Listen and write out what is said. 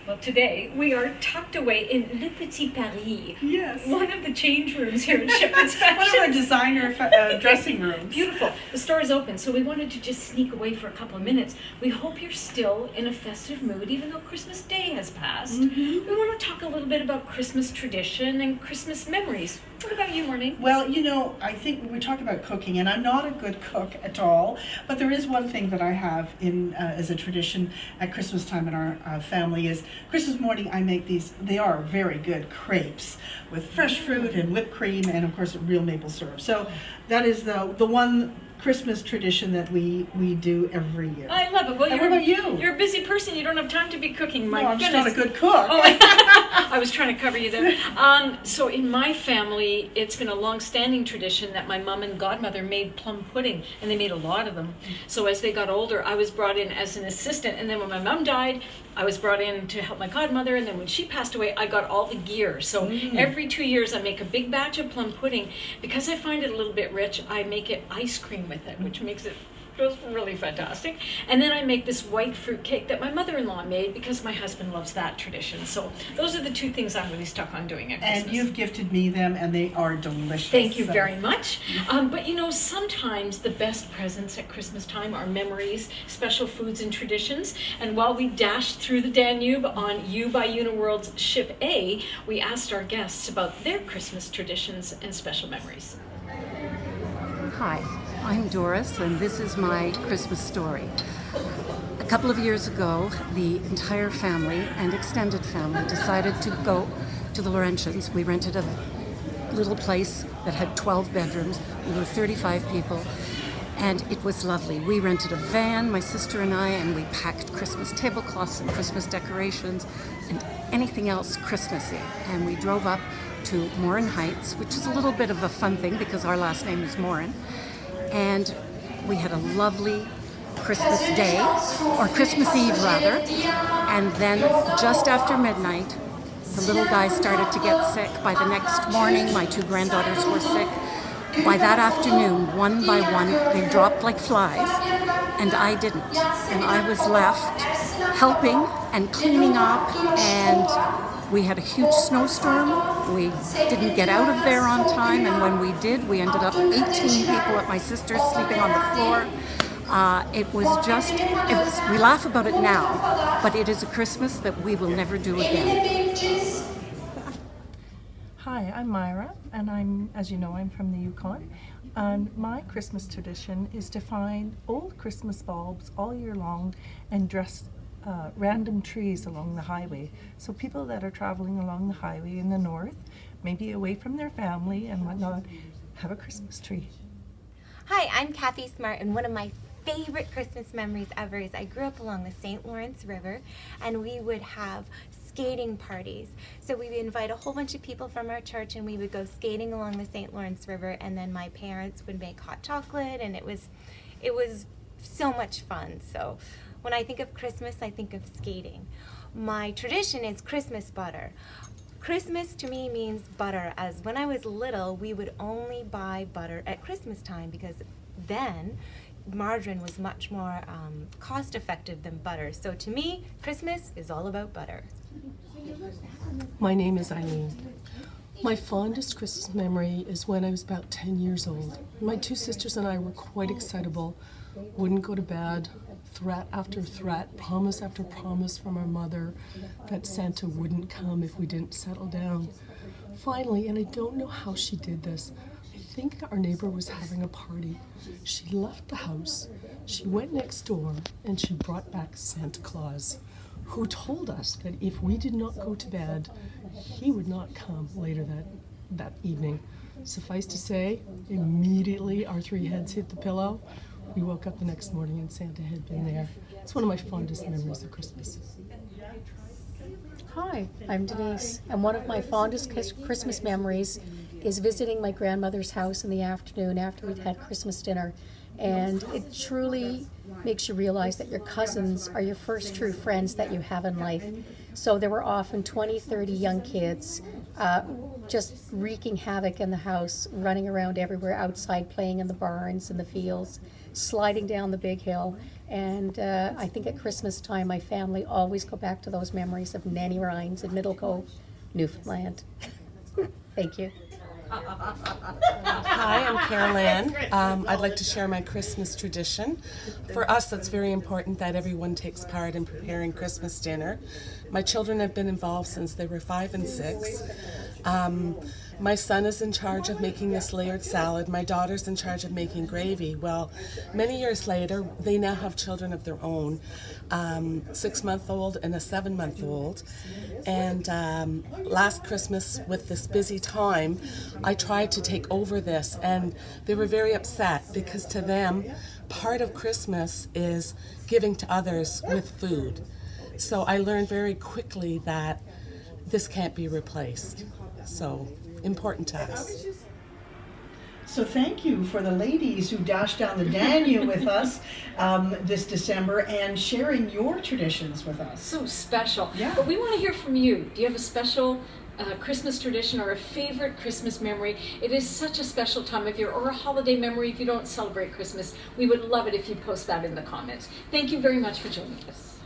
Well, today we are tucked away in Le Petit Paris. Yes. One of the change rooms here in Shepherd's Fashion. One of the designer dressing rooms. Beautiful. The store is open, so we wanted to just sneak away for a couple of minutes. We hope you're still in a festive mood, even though Christmas Day has passed. Mm-hmm. We want to talk a little bit about Christmas tradition and Christmas memories. What about you, Maureen? Well, you know, I think we talk about cooking, and I'm not a good cook at all, but there is one thing that I have in as a tradition at Christmas time in our family is Christmas morning I make these, they are very good crepes with fresh fruit and whipped cream and of course real maple syrup. So that is the one Christmas tradition that we do every year. I love it. Well, and what about you? You're a busy person. You don't have time to be cooking. My I'm goodness. just not a good cook. Oh, I was trying to cover you there. So in my family, it's been a long-standing tradition that my mom and godmother made plum pudding, and they made a lot of them. So as they got older, I was brought in as an assistant, and then when my mom died, I was brought in to help my godmother, and then when she passed away, I got all the gear. So every 2 years, I make a big batch of plum pudding. Because I find it a little bit rich, I make it ice cream with it, which makes it just really fantastic. And then I make this white fruit cake that my mother-in-law made because my husband loves that tradition. So those are the two things I'm really stuck on doing at Christmas. And you've gifted me them, and they are delicious. Thank you very much. But you know, sometimes the best presents at Christmas time are memories, special foods, and traditions. And while we dashed through the Danube on You by Uniworld's Ship A, we asked our guests about their Christmas traditions and special memories. Hi, I'm Doris, and this is my Christmas story. A couple of years ago, the entire family and extended family decided to go to the Laurentians. We rented a little place that had 12 bedrooms. We were 35 people, and it was lovely. We rented a van, my sister and I, and we packed Christmas tablecloths and Christmas decorations and anything else Christmassy. And we drove up to Morin Heights, which is a little bit of a fun thing because our last name is Morin. And we had a lovely Christmas Day, or Christmas Eve rather. And then just after midnight, the little guy started to get sick. By the next morning, my two granddaughters were sick. By that afternoon, one by one, they dropped like flies, and I didn't. And I was left helping and cleaning up, and we had a huge snowstorm. We didn't get out of there on time, and when we did, we ended up 18 people at my sister's sleeping on the floor. We laugh about it now, but it is a Christmas that we will never do again. Hi, I'm Myra, and as you know, I'm from the Yukon. And my Christmas tradition is to find old Christmas bulbs all year long and dress random trees along the highway. So people that are traveling along the highway in the north, maybe away from their family and whatnot, have a Christmas tree. Hi, I'm Kathy Smart, and one of my favorite Christmas memories ever is I grew up along the St. Lawrence River, and we would have skating parties. So we would invite a whole bunch of people from our church, and we would go skating along the St. Lawrence River, and then my parents would make hot chocolate, and it was so much fun. So when I think of Christmas, I think of skating. My tradition is Christmas butter. Christmas to me means butter, as when I was little, we would only buy butter at Christmas time because then margarine was much more cost-effective than butter. So to me, Christmas is all about butter. My name is Eileen. My fondest Christmas memory is when I was about 10 years old. My two sisters and I were quite excitable, wouldn't go to bed, threat after threat, promise after promise from our mother that Santa wouldn't come if we didn't settle down. Finally, and I don't know how she did this, I think our neighbor was having a party. She left the house, she went next door, and she brought back Santa Claus, who told us that if we did not go to bed, he would not come later that evening. Suffice to say, immediately our three heads hit the pillow. We woke up the next morning and Santa had been there. It's one of my fondest memories of Christmas. Hi, I'm Denise, and one of my fondest Christmas memories is visiting my grandmother's house in the afternoon after we'd had Christmas dinner. And it truly makes you realize that your cousins are your first true friends that you have in life. So there were often 20, 30 young kids just wreaking havoc in the house, running around everywhere outside, playing in the barns and the fields. sliding down the big hill. And I think at Christmas time, my family always go back to those memories of Nanny Ryan's in Middle Cove, Newfoundland. Thank you. Hi, I'm Carol Ann. I'd like to share my Christmas tradition. For us, it's very important that everyone takes part in preparing Christmas dinner. My children have been involved since they were 5 and 6. My son is in charge of making this layered salad. My daughter's in charge of making gravy. Well, many years later, they now have children of their own, 6-month-old and a 7-month-old. And last Christmas, with this busy time, I tried to take over this, and they were very upset because to them, part of Christmas is giving to others with food. So I learned very quickly that this can't be replaced. So important to us. So thank you for the ladies who dashed down the Danube with us this December and sharing your traditions with us. So special. Yeah. But we want to hear from you. Do you have a special Christmas tradition or a favorite Christmas memory? It is such a special time of year, or a holiday memory if you don't celebrate Christmas. We would love it if you post that in the comments. Thank you very much for joining us.